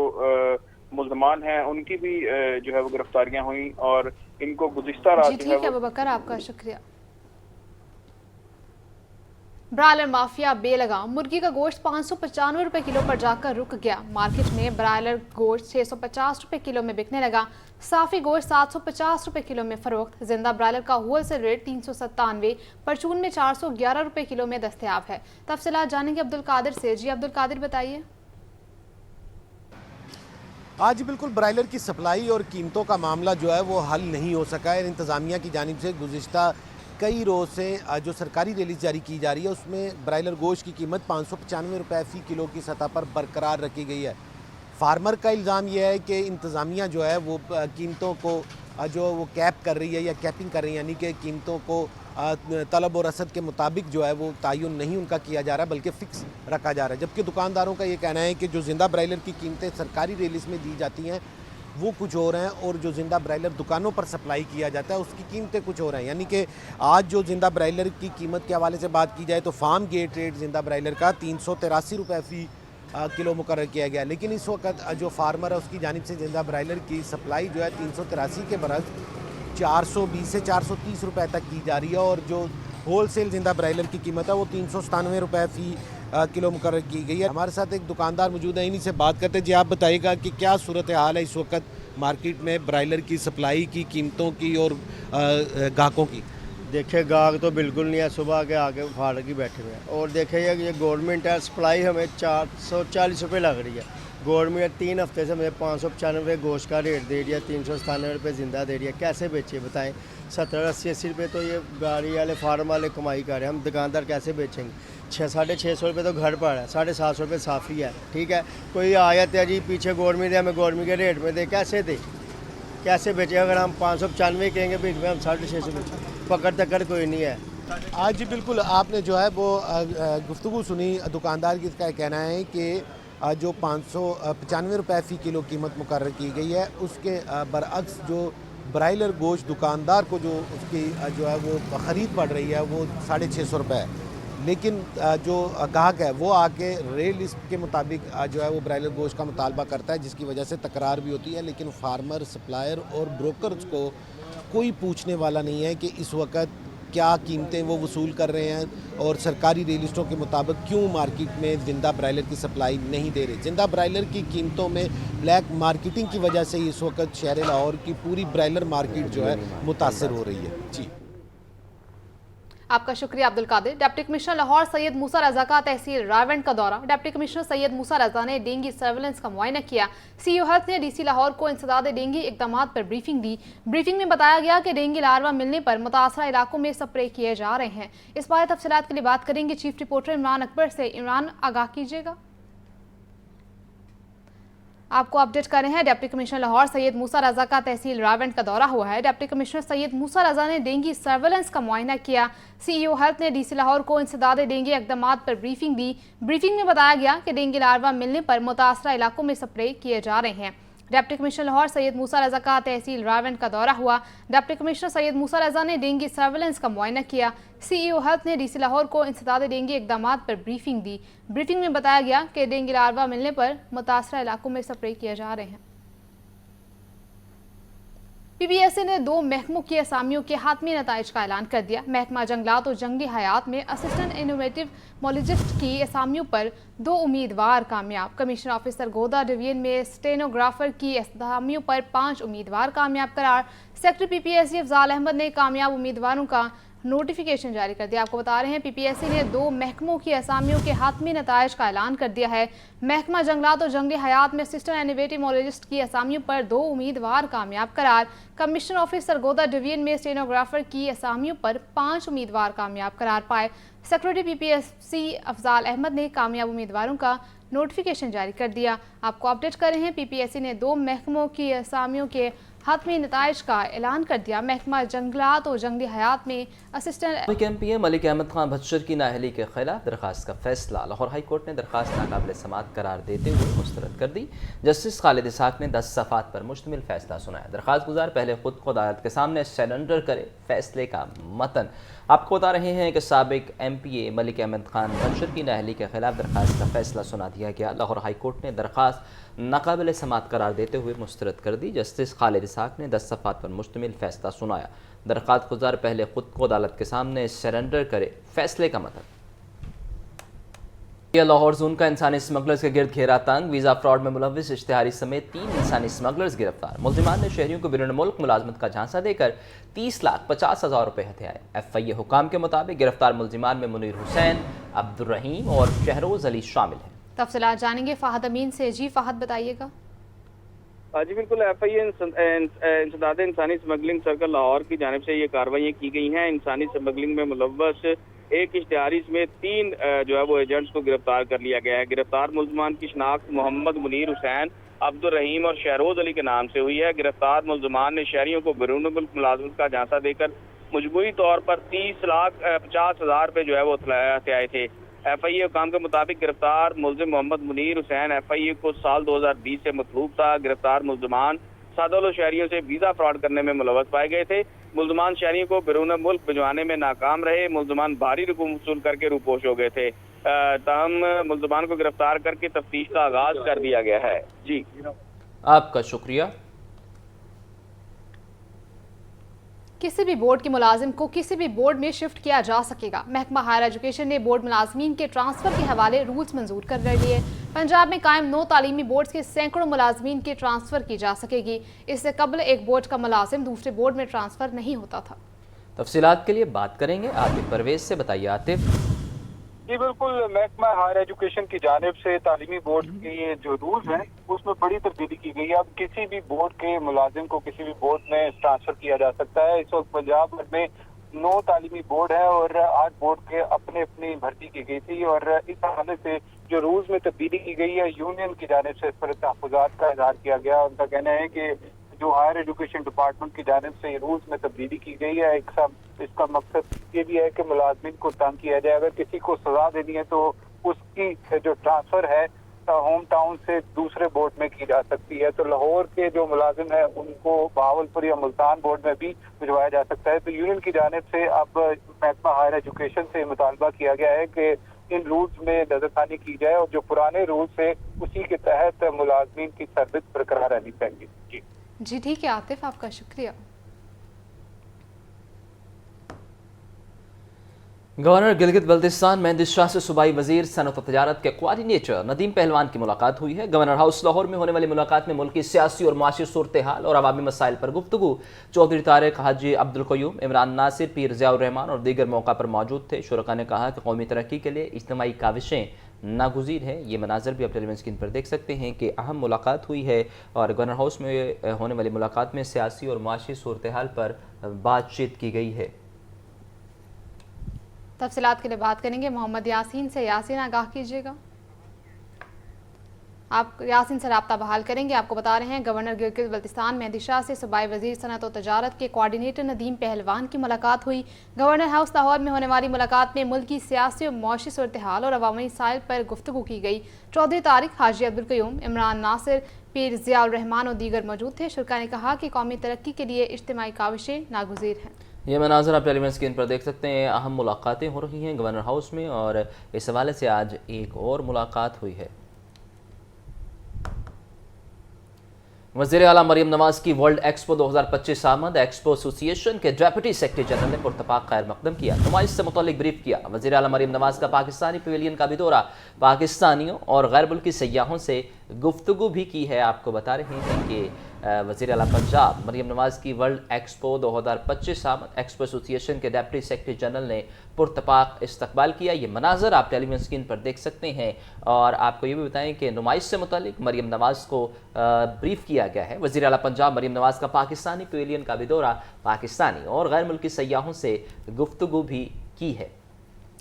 [SPEAKER 4] मुल्जमान हैं उनकी भी जो है वो गिरफ्तारियां हुई और इनको गुज़िश्ता रात
[SPEAKER 1] ठीक है अबू बकर, आपका शुक्रिया। ब्रायलर माफिया बेलगाम, मुर्गी का गोश्त 595 रुपए किलो पर जाकर रुक गया। मार्केट में ब्रायलर गोश्त 650 रुपए किलो में बिकने लगा। साफी गोश्त 750 रुपए किलो में फरोख्त। जिंदा ब्रायलर का होलसेल रेट 397, परचून में 411 रुपए किलो में दस्तयाब है। तफसीलात जानेंगे अब्दुल कादिर से। जी अब्दुल कादिर, बताइए।
[SPEAKER 12] आज बिल्कुल ब्रायलर की सप्लाई और कीमतों का मामला जो है वो हल नहीं हो सका है। इंतज़ामिया की जानिब से गुज़िश्ता کئی روز سے جو سرکاری ریلیز جاری کی جا رہی ہے اس میں برائلر گوشت کی قیمت 595 روپے فی کلو کی سطح پر برقرار رکھی گئی ہے۔ فارمر کا الزام یہ ہے کہ انتظامیہ جو ہے وہ قیمتوں کو جو وہ کیپ کر رہی ہے یا کیپنگ کر رہی ہے، یعنی کہ قیمتوں کو طلب و رسد کے مطابق جو ہے وہ تعین نہیں ان کا کیا جا رہا بلکہ فکس رکھا جا رہا ہے، جبکہ دکانداروں کا یہ کہنا ہے کہ جو زندہ برائلر کی قیمتیں سرکاری ریلیز میں دی جاتی ہیں وہ کچھ اور ہیں، اور جو زندہ برائلر دکانوں پر سپلائی کیا جاتا ہے اس کی قیمتیں کچھ اور ہیں۔ یعنی کہ آج جو زندہ برائلر کی قیمت کے حوالے سے بات کی جائے تو فارم گیٹ ریٹ زندہ برائلر کا 383 روپے فی کلو مقرر کیا گیا، لیکن اس وقت جو فارمر ہے اس کی جانب سے زندہ برائلر کی سپلائی جو ہے 383 کے برعکس 420 سے 430 روپے تک کی جا رہی ہے، اور جو ہول سیل زندہ برائلر کی قیمت ہے وہ 397 روپے فی کلو مقرر کی گئی ہے۔ ہمارے ساتھ ایک دکاندار موجود ہیں، انہی سے بات کرتے ہیں۔ جی آپ بتائیے گا کہ کیا صورتحال ہے اس وقت مارکیٹ میں برائلر کی سپلائی کی، قیمتوں کی اور گاہکوں کی؟
[SPEAKER 13] دیکھیں گاہک تو بالکل نہیں ہے، صبح کے آگے پھاڑ کے بیٹھے ہوئے ہیں، اور دیکھیں یہ گورنمنٹ ہے، سپلائی ہمیں 440 روپے لگ رہی ہے۔ گورنمنٹ 3 ہفتے سے ہمیں 595 روپے گوشت کا ریٹ دے رہی ہے، 397 روپے زندہ دے رہی ہے، کیسے بیچے بتائیں؟ 70 80 روپے تو یہ گاڑی والے فارم والے کمائی کر رہے ہیں، ہم دکاندار کیسے بیچیں گے؟ 650 روپے تو گھر پر ہے، 750 روپے صافی ہے، ٹھیک ہے؟ کوئی آیت ہے جی پیچھے گورنمنٹ ہے ہمیں گورنمنٹ کے ریٹ میں دے، کیسے دے؟ کیسے بیچے؟ اگر ہم 595 کہیں گے بیچ میں ہم 650 بیچیں، پکڑ تکڑ کوئی نہیں ہے۔
[SPEAKER 12] آج جی بالکل آپ نے جو ہے وہ گفتگو سنی دکاندار کی، کا کہنا ہے کہ جو 595 روپے فی کلو قیمت مقرر کی گئی ہے اس کے برعکس جو برائلر گوشت دکاندار کو جو اس کی جو ہے وہ خرید پڑ رہی ہے وہ 650 روپے ہے، لیکن جو گاہک ہے وہ آ کے ریل لسٹ کے مطابق جو ہے وہ برائلر گوشت کا مطالبہ کرتا ہے، جس کی وجہ سے تکرار بھی ہوتی ہے، لیکن فارمر، سپلائر اور بروکرز کو کوئی پوچھنے والا نہیں ہے کہ اس وقت کیا قیمتیں وہ وصول کر رہے ہیں اور سرکاری ریلسٹوں کے مطابق کیوں مارکیٹ میں زندہ برائلر کی سپلائی نہیں دے رہے۔ زندہ برائلر کی قیمتوں میں بلیک مارکیٹنگ کی وجہ سے اس وقت شہر لاہور کی پوری برائلر مارکیٹ جو ہے متاثر ہو رہی ہے۔ جی
[SPEAKER 1] آپ کا شکریہ عبد القادر۔ ڈپٹی کمشنر لاہور سید موسیٰ رضا کا تحصیل راولپنڈی کا دورہ۔ ڈپٹی کمشنر سید موسیٰ رضا نے ڈینگی سرویلنس کا معائنہ کیا۔ سی او ہیلتھ نے ڈی سی لاہور کو انسداد ڈینگی اقدامات پر بریفنگ دی۔ بریفنگ میں بتایا گیا کہ ڈینگی لاروا ملنے پر متاثرہ علاقوں میں سپرے کیے جا رہے ہیں۔ اس بارے تفصیلات کے لیے بات کریں گے چیف رپورٹر عمران اکبر سے۔ عمران، آگاہ کیجیے گا۔ آپ کو اپڈیٹ کر رہے ہیں، ڈپٹی کمشنر لاہور سید موسیٰ رضا کا تحصیل راولپنڈی کا دورہ ہوا ہے۔ ڈپٹی کمشنر سید موسیٰ رضا نے ڈینگی سرویلنس کا معائنہ کیا۔ سی ای او ہیلتھ نے ڈی سی لاہور کو انسداد ڈینگی اقدامات پر بریفنگ دی۔ بریفنگ میں بتایا گیا کہ ڈینگی لاروا ملنے پر متاثرہ علاقوں میں سپرے کیے جا رہے ہیں۔ ڈپٹی کمشنر لاہور سید موسیٰ رضا کا تحصیل راولپنڈی کا دورہ ہوا۔ ڈپٹی کمشنر سید موسیٰ رضا نے ڈینگی سرویلنس کا معائنہ کیا۔ سی ای او ہیلتھ نے ڈی سی لاہور کو انسداد ڈینگی اقدامات پر بریفنگ دی۔ بریفنگ میں بتایا گیا کہ ڈینگی لاروا ملنے پر متاثرہ علاقوں میں سپرے کیے جا رہے ہیں۔ پی بی ایس سی نے 2 محکموں کی اسامیوں کے حتمی نتائج کا اعلان کر دیا۔ محکمہ جنگلات اور جنگلی حیات میں اسسٹنٹ انوویٹو مولوجسٹ کی اسامیوں پر 2 امیدوار کامیاب۔ کمشنر آفس سرگودا ڈویژن میں اسٹینوگرافر کی اسامیوں پر 5 امیدوار کامیاب قرار۔ Secretary P P S C Afzal Ahmad نے کامیاب امیدواروں کا نوٹیفیکیشن جاری کر دیا۔ آپ کو بتا رہے ہیں پی پی ایس سی نے 2 محکموں کی اسامیوں کے حتمی نتائج کا اعلان کر دیا ہے۔ محکمہ جنگلات اور جنگلی حیات میں اسسٹنٹ انوویٹو مولوجسٹ کی اسامیوں پر 2 امیدوار کامیاب قرار۔ کمشنر آفس سرگودا ڈویژن میں اسٹینوگرافر کی اسامیوں پر 5 امیدوار کامیاب قرار پائے۔ Secretary P P S C Afzal Ahmad نے کامیاب امیدواروں کا نوٹیفیکیشن جاری کر دیا۔ آپ کو اپڈیٹ کر رہے ہیں، پی پی ایس سی نے 2 محکموں کی اسامیوں کے حتمی نتائج کا اعلان کر دیا۔ محکمہ جنگلات اور جنگلی حیات میں اسسٹنٹ
[SPEAKER 5] ایم پی اے ملک احمد خان بھچر کی نااہلی کے خلاف درخواست کا فیصلہ لاہور ہائی کورٹ نے درخواست ناقابل سماعت قرار دیتے ہوئے مسترد کر دی۔ جسٹس خالد اسحاق نے 10 صفحات پر مشتمل فیصلہ سنایا۔ درخواست گزار پہلے خود کو عدالت کے سامنے سرنڈر کرے۔ فیصلے کا متن آپ کو بتا رہے ہیں کہ سابق ایم پی اے ملک احمد خان بھچر کی نااہلی کے خلاف درخواست کا فیصلہ سنا دیا گیا۔ لاہور ہائی کورٹ نے درخواست ناقابل سماعت قرار دیتے ہوئے مسترد کر دی۔ جسٹس خالد اسحاق نے 10 صفحات پر مشتمل فیصلہ سنایا۔ درخواست گزار پہلے خود کو عدالت کے سامنے سرنڈر کرے۔ فیصلے کا متن لاہور زون کا انسانی اسمگلرز کے گرد گھیرا تنگ۔ ویزا فراڈ میں ملوث اشتہاری سمیت 3 انسانی اسمگلرز گرفتار۔ ملزمان نے شہریوں کو بیرون ملک ملازمت کا جھانسا دے کر 30,50,000 روپے ہتھیائے۔ ایف آئی اے حکام کے مطابق گرفتار ملزمان میں منیر حسین، عبدالرحیم اور شہروز علی شامل ہیں۔
[SPEAKER 1] تفصیلات جانیں گے فہد امین سے۔ جی فہد، بتائیے گا۔
[SPEAKER 14] جی بالکل، ایف آئی اے انسداد انسانی اسمگلنگ سرکل لاہور کی جانب سے یہ کارروائیاں کی گئی ہیں۔ انسانی اسمگلنگ میں ملوث ایک اشتہاری میں 3 جو ہے وہ ایجنٹس کو گرفتار کر لیا گیا ہے۔ گرفتار ملزمان کی شناخت محمد منیر حسین، عبد الرحیم اور شہروز علی کے نام سے ہوئی ہے۔ گرفتار ملزمان نے شہریوں کو بیرون ملک ملازمت کا جھانسا دے کر مجموعی طور پر 30,50,000 روپے جو ہے وہ ہتھیائے آئے تھے۔ ایف آئی اے حکام کے مطابق گرفتار ملزم محمد منیر حسین ایف آئی اے کو سال 2020 سے مطلوب تھا۔ گرفتار ملزمان سادہ شہریوں سے ویزا فراڈ کرنے میں ملوث پائے گئے تھے۔ ملزمان شہریوں کو بیرون ملک بھجوانے میں ناکام رہے۔ ملزمان بھاری رقوم وصول کر کے روپوش ہو گئے تھے۔ تاہم ملزمان کو گرفتار کر کے تفتیش کا آغاز کر دیا گیا ہے۔ جی
[SPEAKER 5] آپ کا شکریہ۔
[SPEAKER 1] کسی بھی بورڈ کے ملازم کو کسی بھی بورڈ میں شفٹ کیا جا سکے گا۔ محکمہ ہائر ایجوکیشن نے بورڈ ملازمین کے ٹرانسفر کے حوالے رولز منظور کر لیے۔ پنجاب میں قائم 9 تعلیمی بورڈز کے سینکڑوں ملازمین کے ٹرانسفر کی جا سکے گی۔ اس سے قبل ایک بورڈ کا ملازم دوسرے بورڈ میں ٹرانسفر نہیں ہوتا تھا۔
[SPEAKER 5] تفصیلات کے لیے بات کریں گے عاطف پرویز سے۔ بتائیے عاطف۔
[SPEAKER 15] جی بالکل، محکمہ ہائر ایجوکیشن کی جانب سے تعلیمی بورڈ کے جو رولز ہیں اس میں بڑی تبدیلی کی گئی ہے۔ اب کسی بھی بورڈ کے ملازم کو کسی بھی بورڈ میں ٹرانسفر کیا جا سکتا ہے۔ اس وقت پنجاب بھر میں 9 تعلیمی بورڈ ہیں اور 8 بورڈ کے اپنی بھرتی کی گئی تھی، اور اس حوالے سے جو رولز میں تبدیلی کی گئی ہے یونین کی جانب سے اس پر تحفظات کا اظہار کیا گیا۔ ان کا کہنا ہے کہ جو ہائر ایجوکیشن ڈپارٹمنٹ کی جانب سے رولز میں تبدیلی کی گئی ہے، اس کا مقصد یہ بھی ہے کہ ملازمین کو تنگ کیا جائے۔ اگر کسی کو سزا دینی ہے تو اس کی جو ٹرانسفر ہے ہوم ٹاؤن سے دوسرے بورڈ میں کی جا سکتی ہے۔ تو لاہور کے جو ملازم ہیں ان کو بہاولپور یا ملتان بورڈ میں بھی بھجوایا جا سکتا ہے۔ تو یونین کی جانب سے اب محکمہ ہائر ایجوکیشن سے مطالبہ کیا گیا ہے کہ ان رولز میں نظر ثانی کی جائے اور جو پرانے رولز ہیں اسی کے تحت ملازمین کی سروس برقرار رہنی چاہیے۔
[SPEAKER 1] جی ٹھیک ہے عاطف، آپ کا شکریہ۔
[SPEAKER 5] گورنر گلگت بلتستان مہندی شاہ سے صوبائی وزیر صنعت و تجارت کے کوآرڈینیٹر ندیم پہلوان کی ملاقات ہوئی ہے۔ گورنر ہاؤس لاہور میں ہونے والی ملاقات میں ملکی سیاسی اور معاشی صورتحال اور عوامی مسائل پر گفتگو۔ چودھری طارق، حاجی عبدالقیوم، عمران ناصر، پیر ضیاء الرحمان اور دیگر موقع پر موجود تھے۔ شرکاء نے کہا کہ قومی ترقی کے لیے اجتماعی کاوشیں ناگزیر ہیں۔ یہ مناظر بھی آپ ٹیلی ویژن اسکرین پر دیکھ سکتے ہیں کہ اہم ملاقات ہوئی ہے اور گورنر ہاؤس میں ہونے والی ملاقات میں سیاسی اور معاشی صورتحال پر بات چیت کی گئی ہے۔
[SPEAKER 1] تفصیلات کے لیے بات کریں گے محمد یاسین سے۔ یاسین آگاہ کیجیے گا، آپ یاسین سے رابطہ بحال کریں گے۔ آپ کو بتا رہے ہیں گورنر گلگت بلتستان مہندی شاہ سے صوبائی وزیر صنعت و تجارت کے کوآرڈینیٹر ندیم پہلوان کی ملاقات ہوئی۔ گورنر ہاؤس لاہور میں ہونے والی ملاقات میں ملک کی سیاسی اور معاشی صورتحال اور عوامی مسائل پر گفتگو کی گئی۔ چودھری طارق، حاجی عبدالقیوم، عمران ناصر، پیر ضیاء الرحمان اور دیگر موجود تھے۔ شرکاء نے کہا کہ قومی ترقی کے لیے اجتماعی کاوشیں ناگزیر ہیں۔
[SPEAKER 5] یہ مناظر آپ ٹیلی ویژن اسکرین پر دیکھ سکتے ہیں۔ اہم ملاقاتیں ہو رہی ہیں گورنر ہاؤس میں اور اس حوالے سے آج ایک اور ملاقات ہوئی ہے۔ وزیر اعلیٰ مریم نواز کی ورلڈ ایکسپو 2025 آمد۔ ایکسپو ایسوسی ایشن کے ڈیپٹی سیکرٹری جنرل نے پرتپاک خیر مقدم کیا، نمائش سے متعلق بریف کیا۔ وزیر اعلیٰ مریم نواز کا پاکستانی پیویلین کا بھی دورہ، پاکستانیوں اور غیر ملکی سیاحوں سے گفتگو بھی کی ہے۔ آپ کو بتا رہے ہیں کہ وزیر اعلیٰ پنجاب مریم نواز کی ورلڈ ایکسپو 2025 آمد۔ ایکسپو ایسوسی ایشن کے ڈیپٹی سیکرٹری جنرل نے پرتپاک استقبال کیا۔ یہ مناظر آپ ٹیلی ویژن اسکرین پر دیکھ سکتے ہیں اور آپ کو یہ بھی بتائیں کہ نمائش سے متعلق مریم نواز کو بریف کیا گیا ہے۔ وزیر اعلیٰ پنجاب مریم نواز کا پاکستانی پیویلین کا بھی دورہ، پاکستانی اور غیر ملکی سیاحوں سے گفتگو بھی کی ہے۔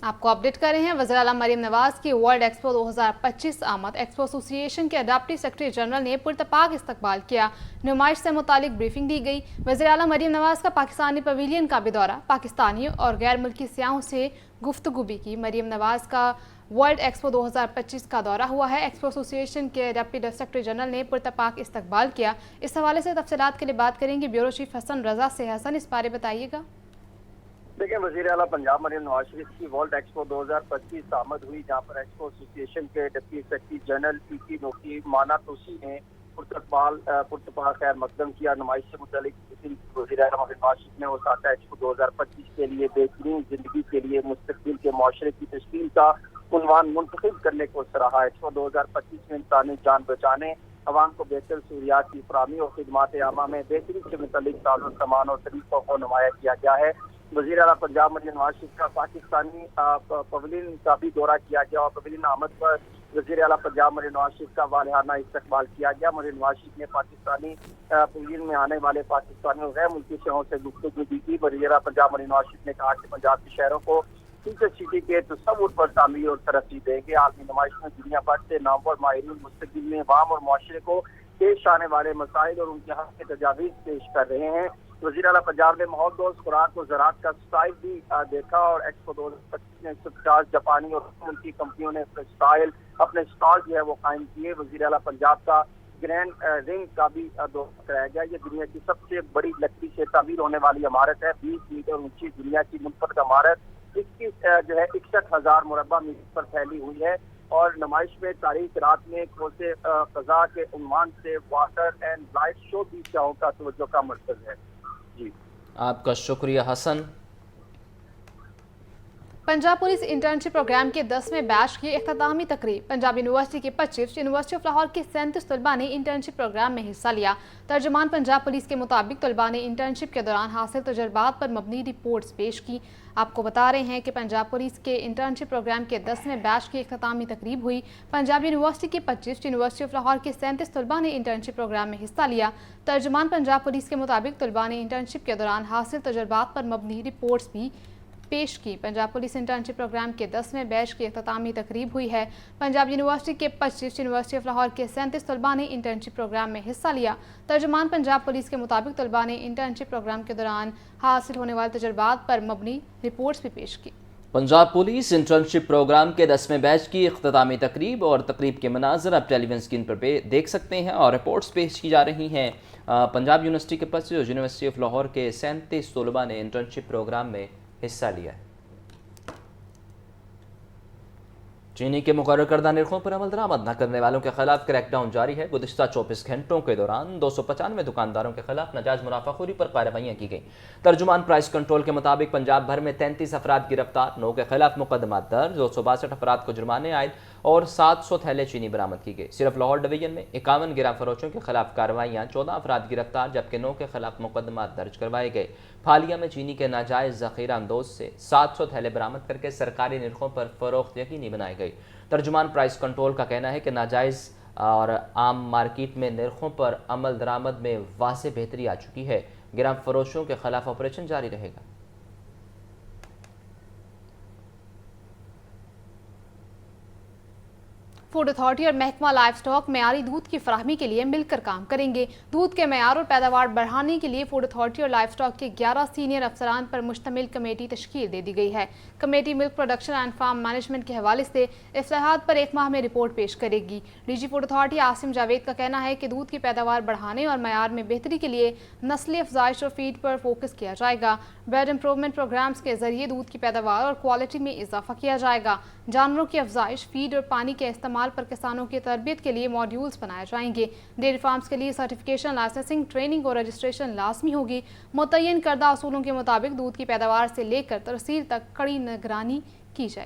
[SPEAKER 1] آپ کو اپڈیٹ کر رہے ہیں وزیر اعلیٰ مریم نواز کی ورلڈ ایکسپو 2025 آمد۔ ایکسپو ایسوسی ایشن کے ڈپٹی سیکرٹری جنرل نے پرتپاک استقبال کیا، نمائش سے متعلق بریفنگ دی گئی۔ وزیر اعلیٰ مریم نواز کا پاکستانی پیویلین کا بھی دورہ، پاکستانیوں اور غیر ملکی سیاحوں سے گفتگو بھی کی۔ مریم نواز کا ورلڈ ایکسپو 2025 کا دورہ ہوا ہے۔ ایکسپو ایسوسی ایشن کے ڈپٹی سیکرٹری جنرل نے پرتپاک استقبال کیا۔ اس حوالے سے تفصیلات کے لیے بات کریں گے بیورو چیف حسن رضا سے۔ حسن، اس بارے بتائیے گا۔
[SPEAKER 9] دیکھیں، وزیر اعلیٰ پنجاب مریم نواز شریف کی ورلڈ ایکسپو 2025 آمد ہوئی، جہاں پر ایکسپو ایسوسی ایشن کے ڈپٹی سیکرٹری جنرل پی سی نوکی مانا توسی نے پرتپاک خیر مقدم کیا۔ نمائش سے متعلق وزیر اعلیٰ مریم نواز شریف نے اوساکا ایکسپو 2025 کے لیے بہترین زندگی کے لیے مستقبل کے معاشرے کی تشکیل کا عنوان منتخب کرنے کو سراہا۔ ایکسپو 2025 میں انسانی جان بچانے، عوام کو بہتر سہولیات کی فراہمی اور خدمات عامہ میں بہتری سے متعلق ساز و سامان اور طریقوں کو نمایاں کیا گیا ہے۔ वज़ीर आला पंजाब मरियम नवाज शरीफ का पाकिस्तानी पवेलियन का भी दौरा किया गया और पवेलियन आमद पर वज़ीर आला पंजाब मरियम नवाज शरीफ का वालिहाना इस्तकबाल किया गया। मरियम नवाज शरीफ ने पाकिस्तानी पवेलियन में आने वाले पाकिस्तानी और गैर मुल्की शहरों से गुफ्तगू की थी। वज़ीर आला पंजाब मरियम नवाज शरीफ ने कहा कि पंजाब के शहरों को फ्यूचर सिटी के तसव्वुर पर तामीर और तरक्की देंगे। आलमी नुमाइश में दुनिया भर से नामवर माहिरीन मुस्तकिल में अवाम और मुआशरे को पेश आने वाले मसाइल और उनके हक के तजावीज़ पेश कर रहे हैं। वज़ीर आला पंजाब ने माहौल दोस्त खुराक और ज़राअत का स्टाइल भी देखा और एक्सपो 2025 में 150 जापानी और मुल्की कंपनियों ने अपने स्टॉल जो है वो कायम किए। वज़ीर आला पंजाब का ग्रैंड रिंग का भी दौरा कराया गया। ये दुनिया की सबसे बड़ी लकड़ी से तामीर होने वाली इमारत है। 20 मीटर ऊंची दुनिया की मुनफरद इमारत 61,000 मुरब्बा मीटर पर फैली हुई है और नुमाइश में तारीख रात में कोसे फ़ज़ा के उन्वान से वाटर एंड लाइट शो भी शाहों का तवज्जो का मरकज़ है। जी
[SPEAKER 5] आपका शुक्रिया Hasan.
[SPEAKER 1] Punjab police internship programme के 10वें बैच की इख्तितामी तकरीब। पंजाब यूनिवर्सिटी के 25, यूनिवर्सिटी ऑफ लाहौर के 37 तलबा ने इंटर्नशिप प्रोग्राम में हिस्सा लिया। तर्जुमान पंजाब पुलिस के मुताबिक तलबा ने इंटर्नशिप के दौरान हासिल तजुर्बात पर मबनी रिपोर्ट्स पेश की। आपको बता रहे हैं कि पंजाब पुलिस के इंटर्नशिप प्रोग्राम के 10वें बैच की इख्तितामी तकरीब हुई। पंजाब यूनिवर्सिटी के 25, यूनिवर्सिटी ऑफ लाहौर के 37 तलबा ने इंटर्नशिप प्रोग्राम में हिस्सा लिया। तर्जुमान पंजाब पुलिस के मुताबिक तलबा ने इंटर्नशिप के दौरान हासिल तजुर्बात पर मबनी रिपोर्ट्स भी पेश की। पंजाब पुलिस इंटर्नशिप प्रोग्राम के 10वें बैच की इख्तितामी तकरीब हुई है। पंजाब यूनिवर्सिटी के 25, यूनिवर्सिटी ऑफ लाहौर के 37 तलबा ने इंटर्नशिप प्रोग्राम में हिस्सा लिया। तर्जुमान पंजाब पुलिस के मुताबिक तलबा ने इंटर्नशिप प्रोग्राम के दौरान हासिल होने वाले तजुर्बात पर मबनी रिपोर्ट्स भी पेश की।
[SPEAKER 5] पंजाब पुलिस इंटर्नशिप प्रोग्राम के 10वें बैच की इख्तितामी तकरीब और तकरीब के मनाज़र आप टेलीविजन स्क्रीन पर देख सकते हैं और रिपोर्ट्स पेश की जा रही हैं। पंजाब यूनिवर्सिटी के 25 और यूनिवर्सिटी ऑफ लाहौर के 37 तलबा ने इंटर्नशिप प्रोग्राम में हिस्सा लिया है। चीनी के मुकर्रर करदा निर्खों पर अमल दरामद न करने वालों के खिलाफ क्रैकडाउन जारी है। गुज़िश्ता 24 घंटों के दौरान 295 दुकानदारों के खिलाफ नाजायज़ मुनाफाखोरी पर कार्रवाइयाँ की गई। तर्जुमान प्राइस कंट्रोल के मुताबिक पंजाब भर में 33 अफराद गिरफ्तार, 9 के खिलाफ मुकदमा दर्ज, 262 अफराद को जुर्माने आयद और 700 थैले चीनी बरामद की गई। सिर्फ लाहौर डिवीजन में 51 गिरा फरोशों के खिलाफ कार्रवाइयाँ, 14 अफराद गिरफ्तार जबकि 9 के खिलाफ मुकदमा दर्ज करवाए गए। फालिया में चीनी के नाजायज़ ज़ख़ीरा अंदोज से 700 थैले बरामद करके सरकारी निर्खों पर फ़रोख्त यकीनी बनाई गई। तर्जुमान प्राइस कंट्रोल का कहना है कि नाजायज़ और आम मार्केट में निर्खों पर अमल दरामद में वाज़े बेहतरी आ चुकी है। गिराम फरोशों के खिलाफ ऑपरेशन जारी रहेगा।
[SPEAKER 1] फूड अथॉरिटी और महकमा लाइव स्टॉक मेयारी दूध की फराहमी के लिए मिलकर काम करेंगे। दूध के मेयार और पैदावार बढ़ाने के लिए फूड अथॉरिटी और लाइव स्टॉक के 11 सीनियर अफसरान पर मुश्तमिल कमेटी तश्कील दे दी गई है। Committee milk production and farm management के हवाले से इस्लाहात पर 1 माह में रिपोर्ट पेश करेगी। DG food authority Asim Javed का कहना है कि दूध की पैदावार बढ़ाने और मेयार में बेहतरी के लिए नस्ली अफजाइश और फीड पर फोकस किया जाएगा। ब्रेड इम्प्रूवमेंट प्रोग्राम्स के जरिए दूध की पैदावार और क्वालिटी में इजाफा किया जाएगा। जानवरों की अफजाइश, फीड और पानी के इस्तेमाल पर किसानों की तरबियत के लिए मॉड्यूल्स बनाए जाएंगे। डेयरी फार्म्स के लिए सर्टिफिकेशन, लाइसेंसिंग, ट्रेनिंग और रजिस्ट्रेशन लाजमी होगी। मुतय्यन करदा असूलों के मुताबिक दूध की पैदावार से लेकर तरसील तक कड़ी निगरानी की जाएगी।